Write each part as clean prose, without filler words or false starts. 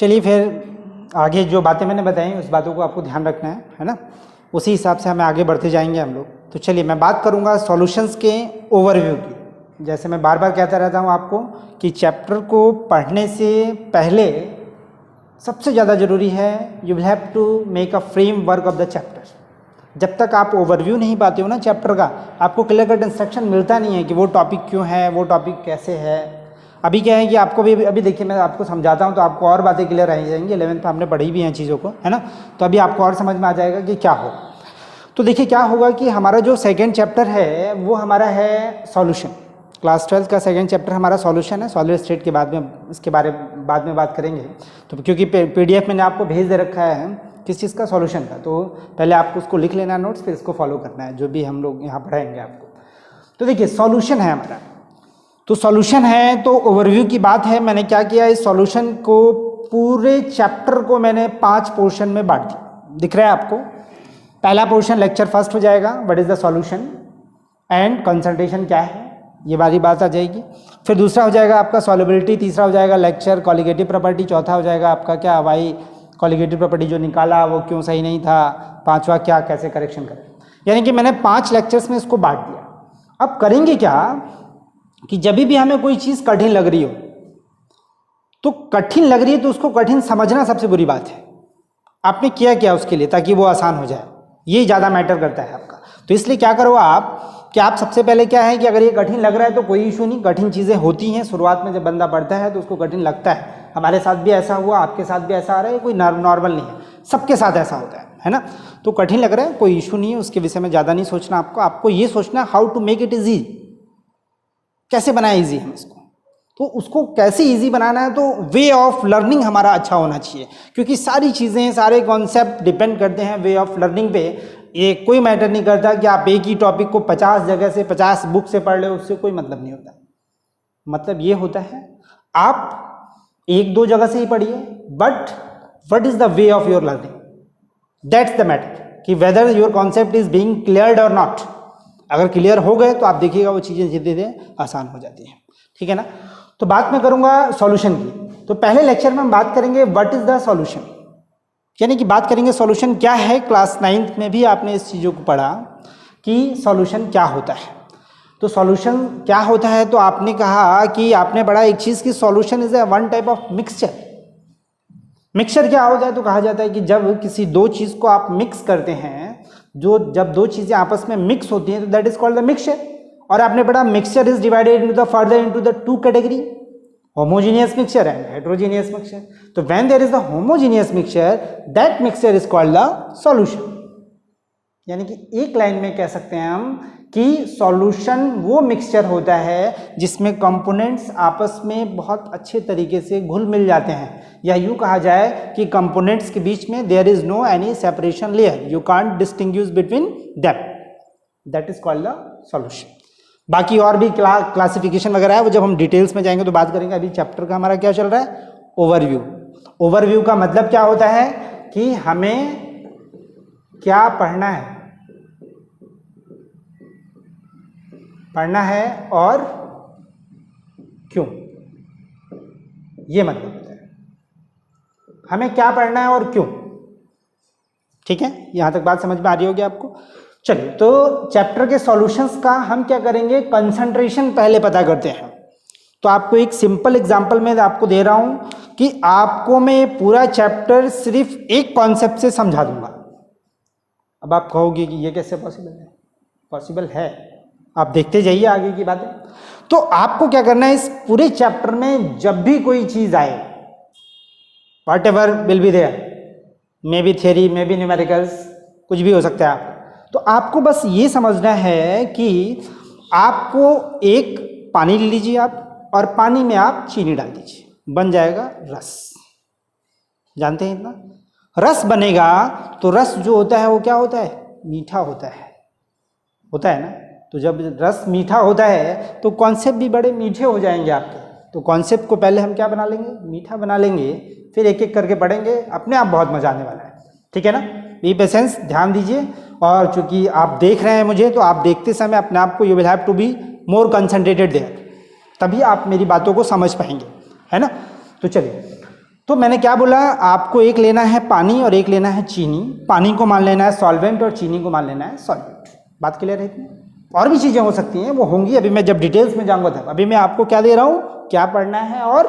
चलिए फिर आगे जो बातें मैंने बताई उस बातों को आपको ध्यान रखना है ना, उसी हिसाब से हमें आगे बढ़ते जाएंगे हम लोग। तो चलिए मैं बात करूंगा सॉल्यूशंस के ओवरव्यू की। जैसे मैं बार बार कहता रहता हूं आपको कि चैप्टर को पढ़ने से पहले सबसे ज़्यादा ज़रूरी है you will have to make a framework of the chapter. जब तक आप ओवरव्यू नहीं पाते हो ना चैप्टर का, आपको क्लियर कट इंस्ट्रक्शन मिलता नहीं है कि वो टॉपिक क्यों है, वो टॉपिक कैसे है। अभी क्या है कि आपको भी अभी देखिए मैं आपको समझाता हूँ तो आपको और बातें क्लियर रह जाएंगी। 11th में हमने पढ़ी भी हैं चीज़ों को, है ना, तो अभी आपको और समझ में आ जाएगा कि क्या हो। तो देखिए क्या होगा कि हमारा जो सेकेंड चैप्टर है वो हमारा है सॉल्यूशन। क्लास 12 का सेकेंड चैप्टर हमारा सॉल्यूशन है। सॉलिड स्टेट के बाद में इसके बारे बाद में बात करेंगे। तो क्योंकि PDF मैंने आपको भेज दे रखा है किस चीज़ का, सॉल्यूशन का, तो पहले आपको उसको लिख लेना नोट्स, फिर इसको फॉलो करना है जो भी हम लोग यहाँ पढ़ाएंगे आपको। तो देखिए सॉल्यूशन है हमारा, तो सॉल्यूशन है तो ओवरव्यू की बात है। मैंने क्या किया, इस सॉल्यूशन को पूरे चैप्टर को मैंने 5 पोर्शन में बांट दिया। दिख रहा है आपको? पहला पोर्शन लेक्चर फर्स्ट हो जाएगा, what is the solution and concentration क्या है, ये वाली बात आ जाएगी। फिर दूसरा हो जाएगा आपका सॉल्युबिलिटी, तीसरा हो जाएगा लेक्चर कॉलिगेटिव प्रॉपर्टी, चौथा हो जाएगा आपका क्या वाई कॉलिगेटिव प्रॉपर्टी जो निकाला वो क्यों सही नहीं था, पांचवा क्या कैसे करेक्शन करें। यानी कि मैंने 5 लेक्चर्स में इसको बांट दिया। अब करेंगे क्या कि जब भी हमें कोई चीज़ कठिन लग रही हो, तो कठिन लग रही है तो उसको कठिन समझना सबसे बुरी बात है। आपने किया क्या उसके लिए ताकि वो आसान हो जाए, ये ज़्यादा मैटर करता है आपका। तो इसलिए क्या करो आप कि आप सबसे पहले क्या है कि अगर ये कठिन लग रहा है तो कोई इशू नहीं, कठिन चीज़ें होती हैं शुरुआत में, जब बंदा पढ़ता है तो उसको कठिन लगता है। हमारे साथ भी ऐसा हुआ, आपके साथ भी ऐसा आ रहा है, कोई नॉर्मल नहीं है, सबके साथ ऐसा होता है ना। तो कठिन लग रहा है कोई इशू नहीं है, उसके विषय में ज़्यादा नहीं सोचना आपको ये सोचना how to make it easy, कैसे बनाए ईजी हम इसको। तो उसको कैसे ईजी बनाना है, तो वे ऑफ लर्निंग हमारा अच्छा होना चाहिए, क्योंकि सारी चीज़ें सारे कॉन्सेप्ट डिपेंड करते हैं वे ऑफ लर्निंग पे। ये कोई मैटर नहीं करता कि आप एक ही टॉपिक को 50 जगह से 50 बुक से पढ़ ले, उससे कोई मतलब नहीं होता। मतलब ये होता है आप 1-2 जगह से ही पढ़िए, but what is the way of your learning, that's the matter, कि whether your concept is being cleared और नॉट। अगर क्लियर हो गए तो आप देखिएगा वो चीज़ें धीरे धीरे आसान हो जाती हैं, ठीक है ना। तो बात मैं करूंगा सॉल्यूशन की। तो पहले लेक्चर में हम बात करेंगे व्हाट इज द सॉल्यूशन, यानी कि बात करेंगे सॉल्यूशन क्या है। क्लास 9th में भी आपने इस चीज़ों को पढ़ा कि सॉल्यूशन क्या होता है। तो सॉल्यूशन क्या होता है, तो आपने कहा कि आपने पढ़ा एक चीज़ की solution is a one type of mixture. Mixture क्या होता है, तो कहा जाता है कि जब किसी दो चीज़ को आप मिक्स करते हैं, जब दो चीज़ें आपस में मिक्स होती हैं तो that is called the mixture. और आपने पढ़ा mixture is divided into the further into the 2 category, homogeneous mixture and heterogeneous mixture. तो when there is the homogeneous mixture, that mixture is called the solution. यानी कि एक line में कह सकते हैं हम कि सॉल्यूशन वो मिक्सचर होता है जिसमें कंपोनेंट्स आपस में बहुत अच्छे तरीके से घुल मिल जाते हैं, या यूँ कहा जाए कि कंपोनेंट्स के बीच में there is no any separation layer, you can't distinguish between them, that is called the solution. बाकी और भी क्लासिफिकेशन वगैरह है वो जब हम डिटेल्स में जाएंगे तो बात करेंगे। अभी चैप्टर का हमारा क्या चल रहा है, ओवरव्यू। ओवरव्यू का मतलब क्या होता है कि हमें क्या पढ़ना है और क्यों, ये मतलब होता है हमें क्या पढ़ना है और क्यों। ठीक है, यहां तक बात समझ में आ रही होगी आपको। चलिए, तो चैप्टर के सॉल्यूशंस का हम क्या करेंगे, कंसंट्रेशन पहले पता करते हैं। तो आपको एक सिंपल एग्जांपल मैं आपको दे रहा हूं कि आपको मैं पूरा चैप्टर सिर्फ एक कॉन्सेप्ट से समझा दूंगा। अब आप कहोगे कि ये कैसे पॉसिबल है, पॉसिबल है, आप देखते जाइए आगे की बातें। तो आपको क्या करना है, इस पूरे चैप्टर में जब भी कोई चीज आए, whatever will be there, maybe theory, maybe numericals, कुछ भी हो सकता है आप, तो आपको बस ये समझना है कि आपको एक पानी ले लीजिए आप, और पानी में आप चीनी डाल दीजिए, बन जाएगा रस। जानते हैं इतना, रस बनेगा तो रस जो होता है वो क्या होता है, मीठा होता है ना। तो जब रस मीठा होता है तो कॉन्सेप्ट भी बड़े मीठे हो जाएंगे आपके। तो कॉन्सेप्ट को पहले हम क्या बना लेंगे, मीठा बना लेंगे, फिर एक एक करके पढ़ेंगे, अपने आप बहुत मजा आने वाला है। ठीक है ना, बी पेशेंस, ध्यान दीजिए। और चूंकि आप देख रहे हैं मुझे, तो आप देखते समय अपने आप को you will have to be more concentrated there, तभी आप मेरी बातों को समझ पाएंगे, है ना। तो चलिए, तो मैंने क्या बोला, आपको एक लेना है पानी और एक लेना है चीनी। पानी को मान लेना है सॉल्वेंट और चीनी को मान लेना है सॉल्यूट। बात क्लियर है इतनी? और भी चीज़ें हो सकती हैं, वो होंगी, अभी मैं जब डिटेल्स में जाऊंगा तब। अभी मैं आपको क्या दे रहा हूँ, क्या पढ़ना है और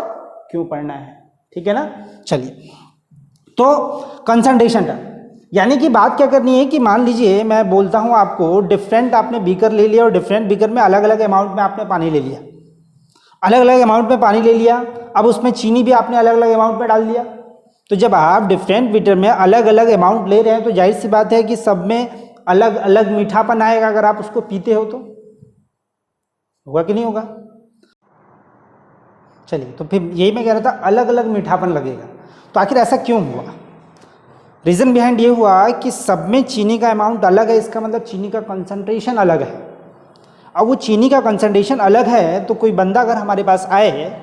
क्यों पढ़ना है, ठीक है ना। चलिए, तो कंसंट्रेशन टर्म, यानी कि बात क्या करनी है कि मान लीजिए मैं बोलता हूँ आपको, डिफरेंट आपने बीकर ले लिया और डिफरेंट बीकर में अलग अलग अमाउंट में आपने पानी ले लिया, अलग अलग अमाउंट में पानी ले लिया। अब उसमें चीनी भी आपने अलग अलग अमाउंट में डाल दिया। तो जब आप डिफरेंट बीकर में अलग अलग अमाउंट ले रहे हैं तो जाहिर सी बात है कि सब में अलग अलग मीठापन आएगा। अगर आप उसको पीते हो तो होगा कि नहीं होगा? चलिए, तो फिर यही मैं कह रहा था, अलग अलग मीठापन लगेगा। तो आखिर ऐसा क्यों हुआ? रीज़न बिहाइंड ये हुआ कि सब में चीनी का अमाउंट अलग है, इसका मतलब चीनी का कंसंट्रेशन अलग है। अब वो चीनी का कंसंट्रेशन अलग है तो कोई बंदा अगर हमारे पास आए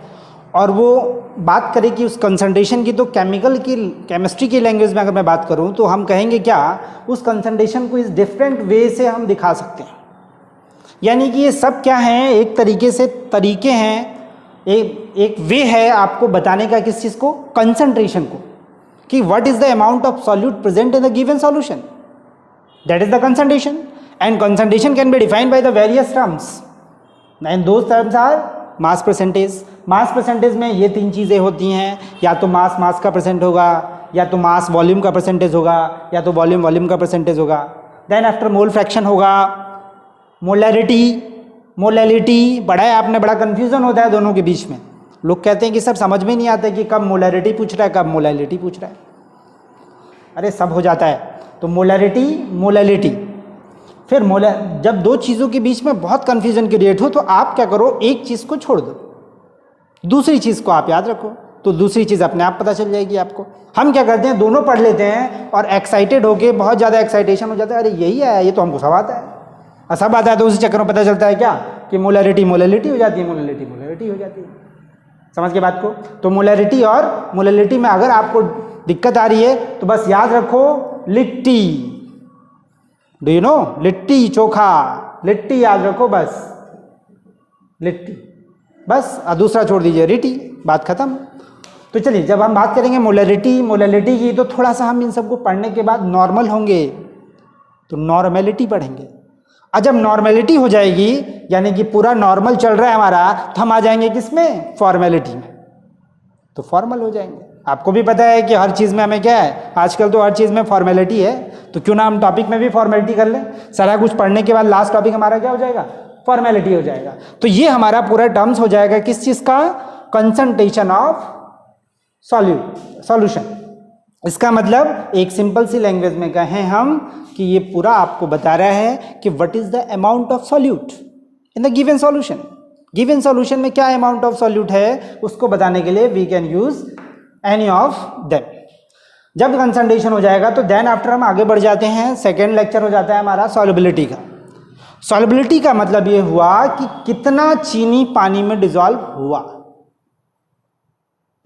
और वो बात करे कि उस कंसंट्रेशन की, तो केमिस्ट्री की लैंग्वेज में अगर मैं बात करूं तो हम कहेंगे क्या, उस कंसंट्रेशन को इस डिफरेंट वे से हम दिखा सकते हैं। यानी कि ये सब क्या हैं, एक तरीके से तरीके हैं, एक वे है आपको बताने का, किस चीज़ को, कंसंट्रेशन को, कि what is the amount of solute present in the given solution, that is the concentration. And concentration can be defined by the various terms, and those terms are mass percentage. Mass percentage में ये तीन चीज़ें होती हैं, या तो मास का percent होगा, या तो मास वॉल्यूम का परसेंटेज होगा, या तो वॉल्यूम का परसेंटेज होगा। देन आफ्टर मोल फ्रैक्शन होगा, मोलैलिटी बड़ा है, आपने बड़ा कन्फ्यूज़न होता है दोनों के बीच में। लोग कहते हैं कि सर समझ में नहीं आता कि कब मोलैरिटी पूछ रहा है कब मोलैलिटी पूछ रहा है। अरे सब हो जाता है। तो मोलैलिटी, फिर जब दो चीज़ों के बीच में बहुत कन्फ्यूजन क्रिएट हो तो आप क्या करो, एक चीज़ को छोड़ दो, दूसरी चीज़ को आप याद रखो, तो दूसरी चीज़ अपने आप पता चल जाएगी आपको। हम क्या करते हैं, दोनों पढ़ लेते हैं और एक्साइटेड होके बहुत ज़्यादा एक्साइटेशन हो जाता है, अरे यही है, ये तो हमको सब आता है, और सब आता है, तो उसी चक्कर में पता चलता है क्या कि मोलैरिटी हो जाती है, मोलैलिटी हो जाती है। समझ के बात को? तो मोलैरिटी और मोलैलिटी में अगर आपको दिक्कत आ रही है तो बस याद रखो litti, do you know, litti chokha, litti याद रखो, बस लिट्टी, बस, और दूसरा छोड़ दीजिए रिटी, बात खत्म। तो चलिए, जब हम बात करेंगे मोलैलिटी की, तो थोड़ा सा हम इन सबको पढ़ने के बाद नॉर्मल होंगे तो नॉर्मेलिटी पढ़ेंगे। और जब नॉर्मेलिटी हो जाएगी, यानी कि पूरा नॉर्मल चल रहा है हमारा, तो हम आ जाएंगे किसमें, फॉर्मेलिटी में, तो फॉर्मल हो जाएंगे। आपको भी पता है कि हर चीज़ में हमें क्या है, आजकल तो हर चीज़ में फॉर्मेलिटी है, तो क्यों ना हम टॉपिक में भी फॉर्मेलिटी कर लें। सारा कुछ पढ़ने के बाद लास्ट टॉपिक हमारा क्या हो जाएगा, फॉर्मेलिटी हो जाएगा। तो ये हमारा पूरा टर्म्स हो जाएगा किस चीज़ का, कंसंट्रेशन ऑफ सॉल्यूशन। इसका मतलब एक सिंपल सी लैंग्वेज में कहें हम कि ये पूरा आपको बता रहा है कि what is the amount of solute in the given solution. Given solution में क्या अमाउंट ऑफ सॉल्यूट है उसको बताने के लिए we can use any of them. जब कंसंट्रेशन हो जाएगा तो देन आफ्टर हम आगे बढ़ जाते हैं, सेकेंड लेक्चर हो जाता है हमारा सॉल्युबिलिटी का। सॉल्युबिलिटी का मतलब ये हुआ कि कितना चीनी पानी में डिसॉल्व हुआ,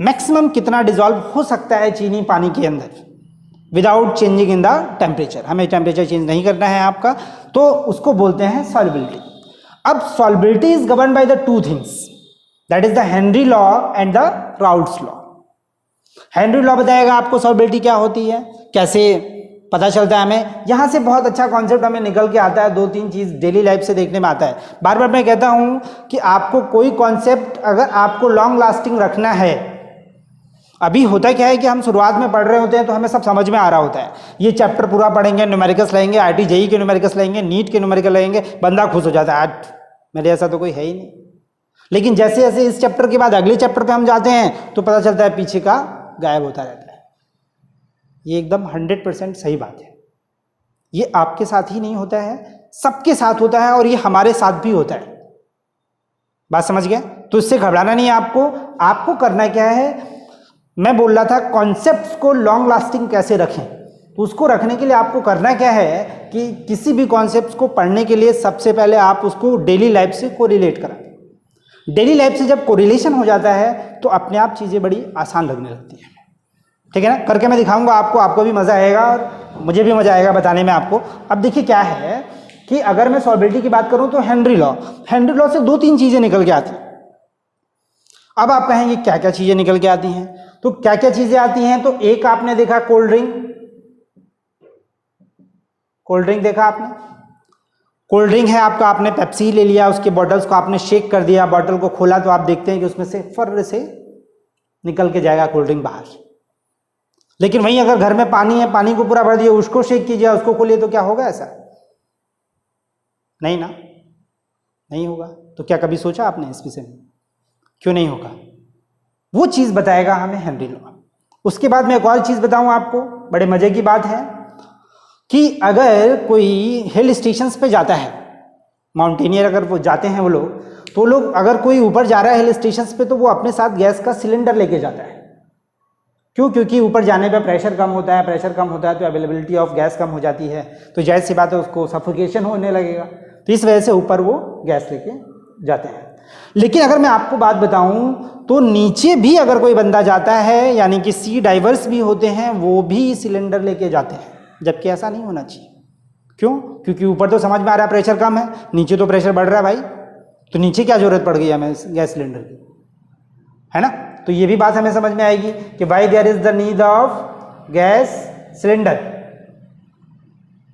मैक्सिमम कितना डिसॉल्व हो सकता है चीनी पानी के अंदर without changing in the temperature. हमें टेम्परेचर चेंज नहीं करना है आपका, तो उसको बोलते हैं सॉल्युबिलिटी। अब solubility is govern by the two things, that is the Henry law and the routes law. Henry law बताएगा आपको सॉल्युबिलिटी क्या होती है, कैसे पता चलता है हमें। यहाँ से बहुत अच्छा कॉन्सेप्ट हमें निकल के आता है, दो तीन चीज़ डेली लाइफ से देखने में आता है। बार बार मैं कहता हूँ कि आपको कोई कॉन्सेप्ट अगर आपको लॉन्ग लास्टिंग रखना है, अभी होता क्या है कि हम शुरुआत में पढ़ रहे होते हैं तो हमें सब समझ में आ रहा होता है, ये चैप्टर पूरा पढ़ेंगे, न्यूमेरिकल्स लेंगे, आईटी जेई के न्यूमेरिकल्स लेंगे, नीट के न्यूमेरिकल लेंगे, बंदा खुश हो जाता है, मेरे ऐसा तो कोई है ही नहीं। लेकिन जैसे जैसे इस चैप्टर के बाद अगले चैप्टर पे हम जाते हैं तो पता चलता है पीछे का गायब होता रहता है। ये एकदम 100% सही बात है। ये आपके साथ ही नहीं होता है, सबके साथ होता है, और ये हमारे साथ भी होता है। बात समझ गए? तो इससे घबराना नहीं है आपको। आपको करना क्या है, मैं बोल रहा था कॉन्सेप्ट्स को लॉन्ग लास्टिंग कैसे रखें, तो उसको रखने के लिए आपको करना क्या है कि किसी भी कॉन्सेप्ट्स को पढ़ने के लिए सबसे पहले आप उसको डेली लाइफ से कोरिलेट कराएं। डेली लाइफ से जब कोरिलेशन हो जाता है तो अपने आप चीज़ें बड़ी आसान लगने लगती हैं। ठीक है ना, करके मैं दिखाऊंगा आपको, आपको भी मज़ा आएगा और मुझे भी मज़ा आएगा बताने में आपको। अब देखिए क्या है कि अगर मैं सॉल्युबिलिटी की बात करूं तो हेनरी लॉ से दो तीन चीज़ें निकल के आती हैं। अब आप कहेंगे क्या क्या चीजें निकल के आती हैं, तो क्या क्या चीजें आती हैं, तो एक आपने देखा कोल्ड ड्रिंक, कोल्ड ड्रिंक देखा आपने, कोल्ड ड्रिंक है आपका, आपने पेप्सी ले लिया, उसके बॉटल्स को आपने शेक कर दिया, बॉटल को खोला तो आप देखते हैं कि उसमें से फर्र से निकल के जाएगा कोल्ड ड्रिंक बाहर। लेकिन वहीं अगर घर में पानी है, पानी को पूरा भर दिया, उसको शेक कीजिए, उसको खोलिए, तो क्या होगा? ऐसा नहीं ना, नहीं होगा। तो क्या कभी सोचा आपने इस विषय में, क्यों नहीं होगा? वो चीज बताएगा हमें हेनरी लॉ। उसके बाद मैं एक और चीज बताऊं आपको, बड़े मजे की बात है कि अगर कोई हिल स्टेशंस पे जाता है, माउंटेनियर अगर वो जाते हैं वो लोग, तो लोग अगर कोई ऊपर जा रहा है हिल स्टेशंस पे तो वो अपने साथ गैस का सिलेंडर लेके जाता है। क्यों? क्योंकि ऊपर जाने पे प्रेशर कम होता है, प्रेशर कम होता है तो अवेलेबिलिटी ऑफ गैस कम हो जाती है, तो जाहिर सी बात है उसको सफोकेशन होने लगेगा, तो इस वजह से ऊपर वो गैस लेके जाते हैं। लेकिन अगर मैं आपको बात बताऊं तो नीचे भी अगर कोई बंदा जाता है, यानी कि सी डाइवर्स भी होते हैं, वो भी सिलेंडर लेके जाते हैं, जबकि ऐसा नहीं होना चाहिए। क्यों? क्योंकि ऊपर तो समझ में आ रहा है प्रेशर कम है, नीचे तो प्रेशर बढ़ रहा है भाई, तो नीचे क्या जरूरत पड़ गई हमें गैस सिलेंडर की, है ना? तो ये भी बात हमें समझ में आएगी कि why there is the need of gas cylinder.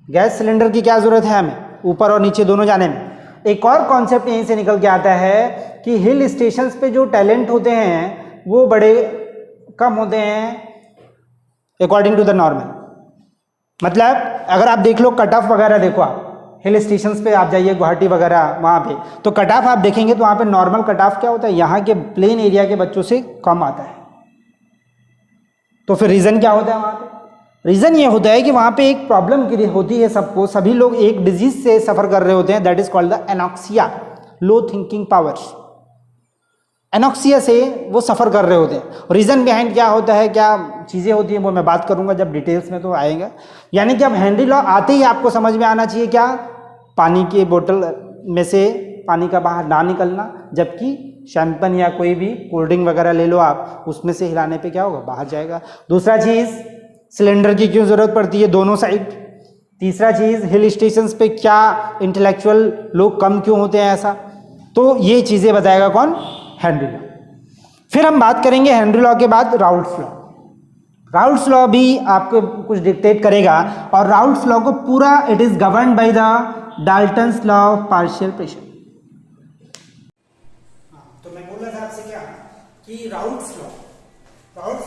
Gas cylinder की क्या जरूरत है हमें ऊपर और नीचे दोनों जाने में। एक और कॉन्सेप्ट यहीं से निकल के आता है कि हिल स्टेशंस पे जो टैलेंट होते हैं वो बड़े कम होते हैं अकॉर्डिंग टू द नॉर्मल। मतलब अगर आप देख लो कट ऑफ वगैरह, देखो आप हिल स्टेशंस पे आप जाइए, गुवाहाटी वगैरह वहाँ पे, तो कट ऑफ आप देखेंगे तो वहाँ पे नॉर्मल कट ऑफ क्या होता है, यहाँ के प्लेन एरिया के बच्चों से कम आता है। तो फिर रीज़न क्या होता है वहाँ पे? रीज़न ये होता है कि वहाँ पे एक प्रॉब्लम होती है सबको, सभी लोग एक डिजीज से सफ़र कर रहे होते हैं, that is called the anoxia, low thinking powers. Anoxia से वो सफ़र कर रहे होते हैं। रीज़न बिहाइंड क्या होता है, क्या चीज़ें होती हैं, वो मैं बात करूंगा जब डिटेल्स में तो आएगा। यानी कि अब हेनरी लॉ आते ही आपको समझ में आना चाहिए क्या, पानी की बोतल में से पानी का बाहर ना निकलना, जबकि शैंपन या कोई भी कोल्ड ड्रिंक वगैरह ले लो आप, उसमें से हिलाने पे क्या होगा, बाहर जाएगा। दूसरा चीज़, सिलेंडर की क्यों ज़रूरत पड़ती है दोनों साइड। तीसरा चीज़, हिल स्टेशंस पे क्या इंटेलेक्चुअल लोग कम क्यों होते हैं ऐसा। तो ये चीज़ें बताएगा कौन, हेनरी लॉ। फिर हम बात करेंगे हेनरी लॉ के बाद राउल्ट्स लॉ। राउल्ट्स लॉ भी आपको कुछ डिक्टेट करेगा, और राउल्ट्स लॉ को पूरा it is govern by the Dalton's law of partial pressure. तो मैं बोल रहा था आपसे क्या कि Raoult's law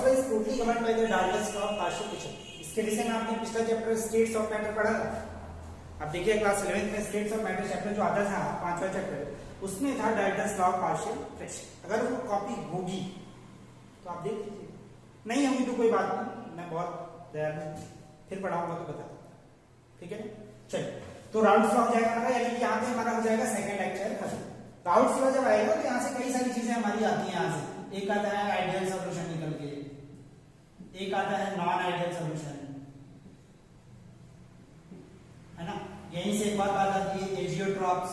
is totally govern by the Dalton's law of partial pressure. इसके विषय में आपने पिछला चैप्टर स्टेट्स ऑफ मैटर पढ़ा था। अब देखिए क्लास 11th में स्टेट्स ऑफ मैटर चैप्टर जो आता था, 5वां चैप्टर, उसमें था Dalton's law of partial pressure. अगर वो कॉपी होगी तो आप देख लीजिए, नहीं होगी तो कोई बात नहीं, मैं बहुत तैयार हूँ, फिर पढ़ाऊंगा तो बता दूंगा, ठीक है ना। चलिए, तो राउल्ट्स लॉ हो जाएगा हमारा, यानी कि यहाँ पे हमारा हो जाएगा सेकंड लेक्चर खत्म। राउल्ट्स लॉ जब आएगा तो यहाँ से कई सारी चीजें हमारी आती हैं। यहाँ से एक आता है आइडियल सॉल्यूशन निकल के, एक आता है नॉन आइडियल सॉल्यूशन, है ना। यहीं से एक बार बात आती है एजियोट्रॉप्स,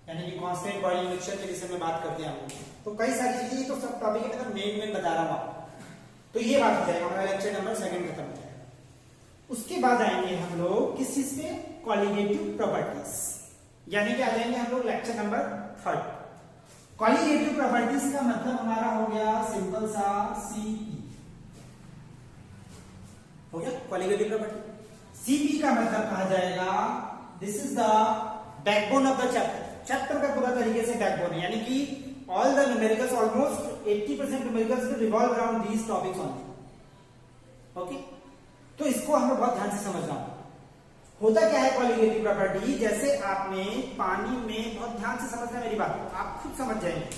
यानी कि कांस्टेंट बॉइलिंग मिक्सचर के विषय में बात करते हैं हम। तो कई सारी चीजें, तो सब टॉपिक है, मतलब मेन बता रहा हूं आपको। तो ये बात हो जाएगा हमारा लेक्चर नंबर 2 खत्म हो जाएगा। उसके बाद आएंगे हम लोग किस चीज पे, कॉलिगेटिव प्रॉपर्टीज, यानी कि आ जाएंगे हम लोग लेक्चर नंबर 3। कॉलिगेटिव प्रॉपर्टीज का मतलब हमारा हो गया सिंपल सा सीपी, हो गया कॉलिगेटिव प्रॉपर्टी। सीपी का मतलब कहा जाएगा this is the backbone of the chapter. Chapter का पूरा तरीके से बैकबोन है, यानी कि all the numericals, almost 80% numericals will revolve around these topics only. Okay, तो इसको हमें बहुत ध्यान से समझना होता क्या है कॉलिगेटिव प्रॉपर्टी। जैसे आपने पानी में, बहुत ध्यान से समझना मेरी बात, आप खुद समझ जाएंगे।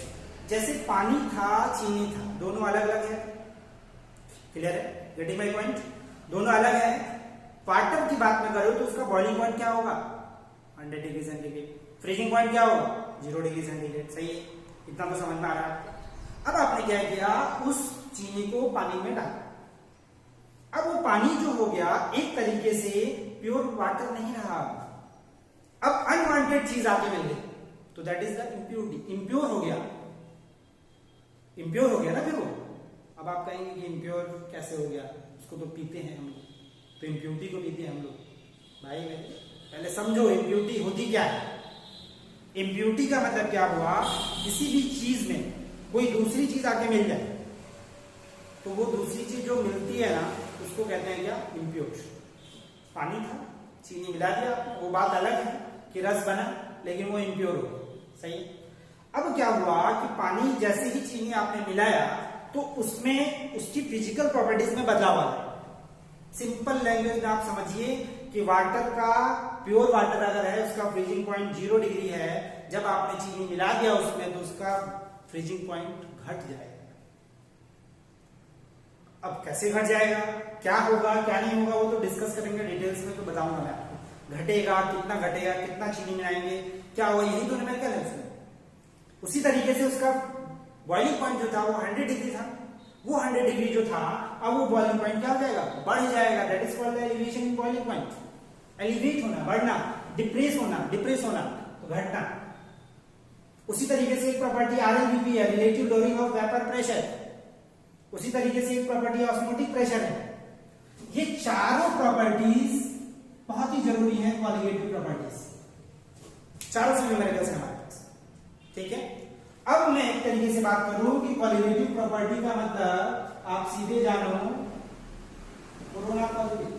जैसे पानी था, चीनी था, दोनों अलग अलग है, क्लियर है, गेटिंग माय पॉइंट, दोनों अलग है। वाटर की बात में करो तो उसका बॉइलिंग पॉइंट क्या होगा, 100 डिग्री सेंटीग्रेड। फ्रीजिंग पॉइंट क्या होगा, 0 डिग्री सेंटीग्रेड। सही है, इतना तो समझ में आ रहा है। अब आपने क्या किया, उस चीनी को पानी में डाला। अब वो पानी जो हो गया एक तरीके से प्योर वाटर नहीं रहा, अब अनवांटेड चीज आके मिल गई, तो that is the impurity, impure हो गया, इम्प्योर हो गया ना फिर वो। अब आप कहेंगे कि इम्प्योर कैसे हो गया, उसको तो पीते हैं हम लोग, तो इम्प्योरिटी को पीते हैं हम लोग। भाई पहले समझो इम्प्योरिटी होती क्या है। इम्प्योरिटी का मतलब क्या हुआ, किसी भी चीज में कोई दूसरी चीज आके मिल जाए तो वो दूसरी चीज जो मिलती है ना उसको कहते हैं क्या, इम्प्योर। पानी था, चीनी मिला दिया, वो बात अलग है कि रस बना, लेकिन वो इम्प्योर हो, सही। अब क्या हुआ कि पानी जैसे ही चीनी आपने मिलाया तो उसमें उसकी फिजिकल प्रॉपर्टीज में बदलाव आ गया। सिंपल लैंग्वेज में आप समझिए कि वाटर का, प्योर वाटर अगर है उसका फ्रीजिंग पॉइंट 0 डिग्री है, जब आपने चीनी मिला दिया उसमें तो उसका फ्रीजिंग पॉइंट घट जाएगा। अब कैसे घट जाएगा, क्या होगा क्या नहीं होगा वो तो डिस्कस करेंगे डिटेल्स में, तो बताऊंगा मैं आपको। घटेगा, कितना घटेगा, कितना चीनी मिलाएंगे, क्या होगा, यही तो न्यूमेरिकल है उसमें। उसी तरीके से उसका बॉइलिंग पॉइंट जो था वो 100 डिग्री था, वो 100 डिग्री जो था अब वो बॉइलिंग पॉइंट क्या हो जाएगा, बढ़ जाएगा। That is called elevation in boiling point. Elevate होना, बढ़ना, डिप्रेस होना, तो घटना। उसी तरीके से एक प्रॉपर्टी RLVP है, relative lowering of vapour pressure. उसी तरीके से एक प्रॉपर्टी ऑस्मोटिक प्रेशर है। ये चारों प्रॉपर्टीज बहुत ही जरूरी है, कॉलिगेटिव प्रॉपर्टीज, चारों से न्यूमेरिकल्स है हमारे पास, ठीक है। अब मैं एक तरीके से बात करूं कि कॉलिगेटिव प्रॉपर्टी का मतलब आप सीधे जानो कोरोना पॉजिटिव,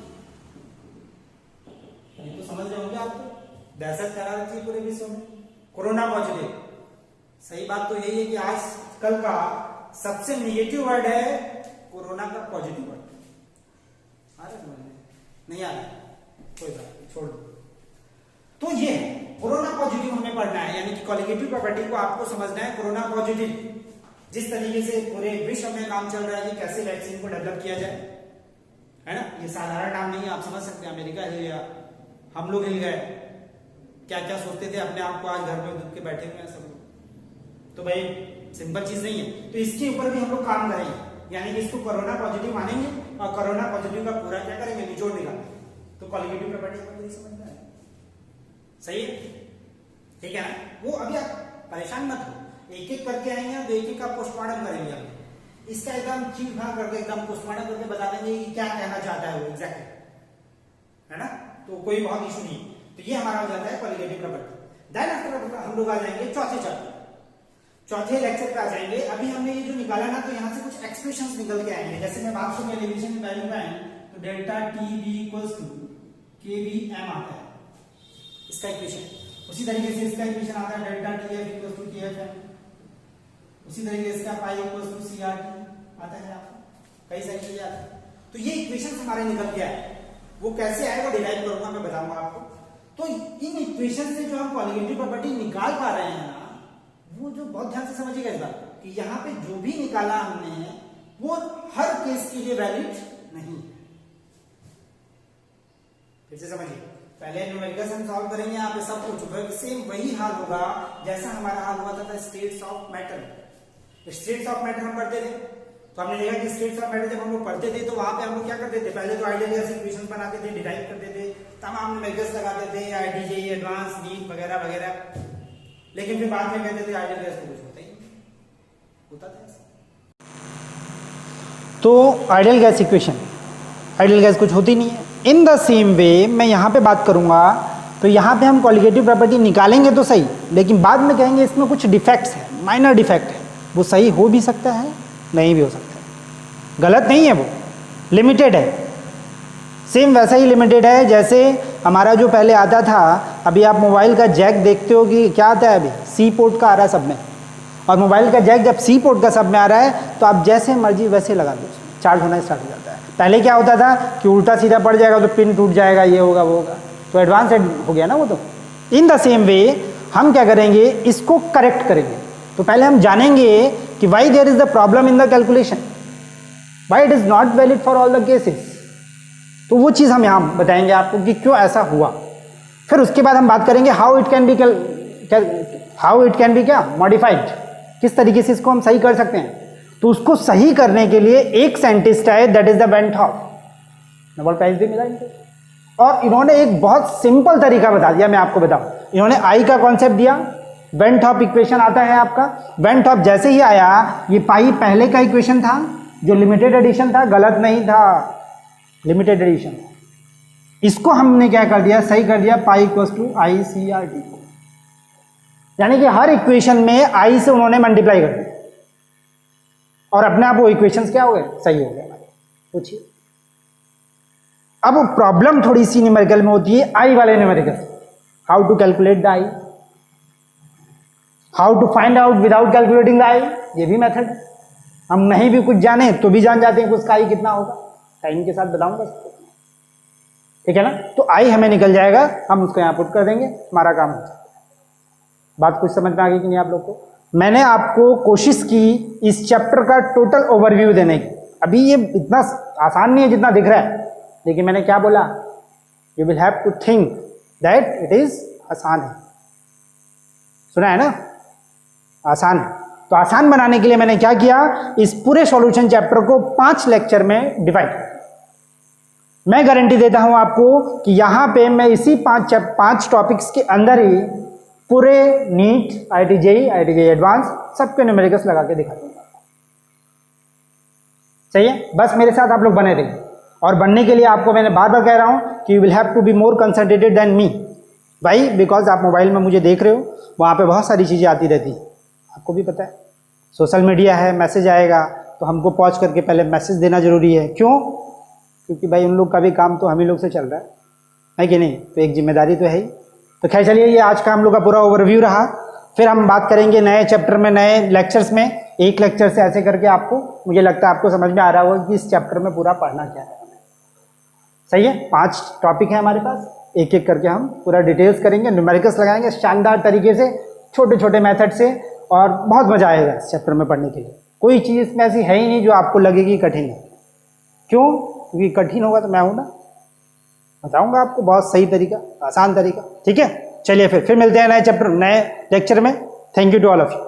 ये तो समझ रहे होंगे आप, तो दहशत करा रही थी पूरे विश्व में कोरोना पॉजिटिव। सही बात तो यही है कि आज कल का सबसे निगेटिव वर्ड है कोरोना का पॉजिटिव वर्ड। आ रहा है नहीं आ रहा, कोई बात नहीं, छोड़ दो। तो ये कोरोना पॉजिटिव हमें पढ़ना है, यानी कि कॉलिगेटिव प्रॉपर्टी को आपको समझना है। कोरोना पॉजिटिव, जिस तरीके से पूरे विश्व में काम चल रहा है कि कैसे वैक्सीन को डेवलप किया जाए, है ना, ये साधारण काम नहीं है, आप समझ सकते हैं। अमेरिका हिल गया, हम लोग हिल गए, क्या क्या सोचते थे अपने आप को, आज घर में दुख के बैठे हुए हैं सब लोग। तो भाई सिंपल चीज नहीं है, तो इसके ऊपर भी हम लोग काम करेंगे, यानी कि इसको कोरोना पॉजिटिव मानेंगे और कोरोना पॉजिटिव का पूरा क्या करेंगे, निचोड़ निकालेंगे। तो कॉलिगेटिव प्रॉपर्टी आपको समझना है, सही है, ठीक है ना। वो अभी आप परेशान मत हो, एक एक करके आएंगे, तो एक एक का पोस्टमार्टम करेंगे हम। इसका एकदम चीज भाग करके एकदम पोस्टमार्टम करके बता देंगे कि क्या कहना चाहता है वो एग्जैक्टली, है ना। तो कोई बहुत इशू नहीं। तो ये हमारा हो जाता है कॉलिगेटिव प्रॉपर्टी। देन आफ्टर हम लोग आ जाएंगे चौथे चैप्टर, चौथे लेक्चर पे आ जाएंगे। अभी हमने ये जो निकाला ना, तो यहाँ से कुछ एक्सप्रेशंस निकल के आएंगे। जैसे मैं बात करूं एलिवेशन वैल्यू का है, तो delta TV equals to KVM आता है इसका इक्वेशन। उसी तरीके से इसका इक्वेशन आता है delta TF equals to KFM। उसी तरीके से इसका पाई इक्वल्स टू CRT आता है, आपको कई सारी चीजें आती है। तो ये इक्वेशन हमारे निकल के आए, वो कैसे आए वो डिराइव करूंगा, मैं बताऊंगा आपको। तो इन इक्वेशन से जो हम कॉलिगेटिव प्रॉपर्टी निकाल पा रहे हैं ना, वो जो बहुत ध्यान से समझिएगा इस बात कि यहाँ पे जो भी निकाला हमने वो हर केस के लिए वैलिड नहीं है। फिर से समझिए, पहले न्यूमेरिकल्स हम सॉल्व करेंगे, यहाँ पे सब कुछ सेम वही हाल होगा जैसा हमारा हाल हुआ था states of matter. States of matter हम पढ़ते थे, तो हमने देखा कि स्टेट्स ऑफ मैटर जब हम लोग पढ़ते थे तो वहां पे हम लोग क्या करते थे, पहले तो आइडियल गैस इक्वेशन बनाते थे, डिराइव करते थे, तमाम न्यूमेरिकल्स लगाते थे, IDJ एडवांस नीट वगैरह वगैरह। लेकिन फिर बाद में कहते थे आइडियल गैस तो कुछ होता ही नहीं, होता था ऐसा। तो ideal gas equation, ideal gas कुछ होती नहीं है। इन द सेम वे मैं यहाँ पे बात करूँगा, तो यहाँ पे हम कॉलिगेटिव प्रॉपर्टी निकालेंगे तो सही, लेकिन बाद में कहेंगे इसमें कुछ डिफेक्ट्स है, माइनर डिफेक्ट है, वो सही हो भी सकता है नहीं भी हो सकता है, गलत नहीं है, वो लिमिटेड है। सेम वैसा ही लिमिटेड है जैसे हमारा जो पहले आता था, अभी आप मोबाइल का जैक देखते हो कि क्या आता है, अभी C पोर्ट का आ रहा है सब में, और मोबाइल का जैक जब C पोर्ट का सब में आ रहा है तो आप जैसे मर्जी वैसे लगा दो, चार्ज होना स्टार्ट हो जाता है। पहले क्या होता था कि उल्टा सीधा पड़ जाएगा तो पिन टूट जाएगा, ये होगा वो होगा, तो एडवांस हो गया ना वो। तो इन द सेम वे हम क्या करेंगे, इसको करेक्ट करेंगे। तो पहले हम जानेंगे कि why there is the problem in the calculation, why it is not valid for all the cases. तो वो चीज़ हम यहाँ बताएंगे आपको कि क्यों ऐसा हुआ। फिर उसके बाद हम बात करेंगे हाउ इट कैन बी क्या मॉडिफाइड, किस तरीके से इसको हम सही कर सकते हैं। तो उसको सही करने के लिए एक साइंटिस्ट है, that is the van't Hoff, Nobel prize भी मिला इनको, और इन्होंने एक बहुत सिंपल तरीका बता दिया। मैं आपको बताऊं, इन्होंने आई का कॉन्सेप्ट दिया, वेन थॉप इक्वेशन आता है आपका। वेन थॉप जैसे ही आया, ये पाई पहले का इक्वेशन था जो लिमिटेड एडिशन था, गलत नहीं था, लिमिटेड एडिशन। इसको हमने क्या कर दिया, सही कर दिया, पाई इक्वल्स टू ICRT। यानी कि हर इक्वेशन में आई से उन्होंने मल्टीप्लाई कर दिया और अपने आप वो इक्वेशंस क्या हो गए, सही हो गए हमारे। पूछिए। अब प्रॉब्लम थोड़ी सी न्यूमेरिकल में होती है आई वाले numerical, how to calculate the i, how to find out without calculating the i, ये भी मेथड है। हम नहीं भी कुछ जाने तो भी जान जाते हैं कि उसका आई कितना होगा, टाइम के साथ बताऊंगा, ठीक है ना। तो आई हमें निकल जाएगा, हम उसको यहाँ पुट कर देंगे, हमारा काम हो जाएगा। बात कुछ समझ में आ गई कि नहीं आप लोग को? मैंने आपको कोशिश की इस चैप्टर का टोटल ओवरव्यू देने की। अभी ये इतना आसान नहीं है जितना दिख रहा है, लेकिन मैंने क्या बोला, you will have to think that it is आसान है। सुना है ना, आसान है। तो आसान बनाने के लिए मैंने क्या किया, इस पूरे सॉल्यूशन चैप्टर को 5 लेक्चर में डिवाइड किया। मैं गारंटी देता हूं आपको कि यहां पे मैं इसी 5 टॉपिक्स के अंदर ही पूरे नीट, IIT JEE एडवांस सबके न्यूमेरिकल्स लगा के दिखा दूंगा। सही है, बस मेरे साथ आप लोग बने रहिए। और बनने के लिए आपको मैंने बार बार कह रहा हूं कि you will have to be more concentrated than me, भाई, बिकॉज आप मोबाइल में मुझे देख रहे हो, वहां पे बहुत सारी चीजें आती रहती है, आपको भी पता है। सोशल मीडिया है, मैसेज आएगा तो हमको पॉज करके पहले मैसेज देना जरूरी है। क्यों? क्योंकि भाई उन लोग का भी काम तो हम ही लोग से चल रहा है कि नहीं, तो एक जिम्मेदारी तो है ही। तो खैर चलिए, ये आज का हम लोग का पूरा ओवरव्यू रहा। फिर हम बात करेंगे नए चैप्टर में, नए लेक्चर्स में। एक लेक्चर से ऐसे करके आपको, मुझे लगता है आपको समझ में आ रहा होगा कि इस चैप्टर में पूरा पढ़ना क्या है। सही है, 5 टॉपिक है हमारे पास, एक एक करके हम पूरा डिटेल्स करेंगे, न्यूमेरिकल्स लगाएंगे शानदार तरीके से, छोटे छोटे मेथड से, और बहुत मजा आएगा इस चैप्टर में पढ़ने के लिए। कोई चीज़ इसमें ऐसी है ही नहीं जो आपको लगेगी कठिन है। क्यों? क्योंकि कठिन होगा तो मैं हूं ना, बताऊंगा आपको बहुत सही तरीका, आसान तरीका। ठीक है, चलिए फिर मिलते हैं नए चैप्टर, नए लेक्चर में। Thank you to all of you.